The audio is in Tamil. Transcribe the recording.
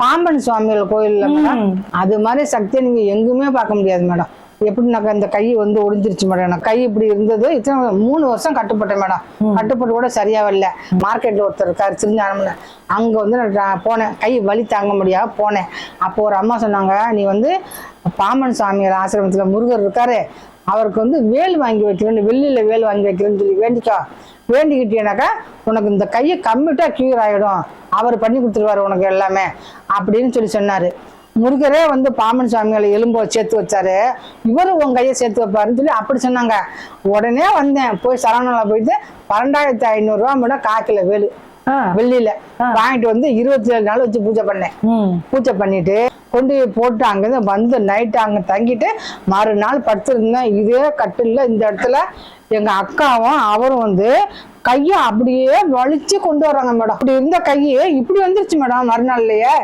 பாம்பன் சுவாமிகள் கோயில்ல மேடம் அது மாதிரி சக்தியை நீங்க எங்குமே பார்க்க முடியாது மேடம். எப்படின்னாக்கா இந்த கை வந்து ஒடிஞ்சிருச்சு மேடம். எனக்கு கை இப்படி இருந்தது. இத்தனை 3 வருஷம் கட்டுப்பட்டேன் மேடம். கட்டுப்பட்டு கூட சரியா வரல. மார்க்கெட்ல ஒருத்தர் இருக்காரு திருஞானம்னு, அங்க வந்து நான் போனேன். கை வலி தாங்க முடியாது போனேன். அப்போ ஒரு அம்மா சொன்னாங்க, நீ வந்து பாம்பன் சாமியார் ஆசிரமத்துல முருகர் இருக்காரு, அவருக்கு வந்து வேல் வாங்கி வைக்கிறேன்னு, வெள்ளியில வேல் வாங்கி வைக்கிறேன்னு சொல்லி வேண்டிக்கோ. வேண்டிக்கிட்டேனாக்கா உனக்கு இந்த கையை கம்மிட்டா கியூர் ஆயிடும், அவர் பண்ணி கொடுத்துருவாரு உனக்கு எல்லாமே அப்படின்னு சொல்லி சொன்னாரு. முருகரே வந்து பாம்பன் சாமியால எலும்பை சேர்த்து வச்சாரு, இவரு உன் கையை சேர்த்து வைப்பாருன்னு சொல்லி அப்படி சொன்னாங்க. உடனே வந்தேன், போய் சரவணால போயிட்டு 12,500 ரூபா மட்டும் காக்கில வேலு வெள்ளியில வாங்கிட்டு வந்து 27 நாள் வச்சு பூஜை பண்ணேன். பூஜை பண்ணிட்டு கொண்டு போட்டு அங்கிருந்து வந்து நைட்டு அங்க தங்கிட்டு மறுநாள் படுத்திருந்தேன். இதே கட்டில இந்த இடத்துல எங்க அக்காவும் அவரும் வந்து கையை அப்படியே வலிச்சு கொண்டு வர்றாங்க மேடம். அப்படி இருந்த கையை இப்படி வந்துருச்சு மேடம் மறுநாள்லயே.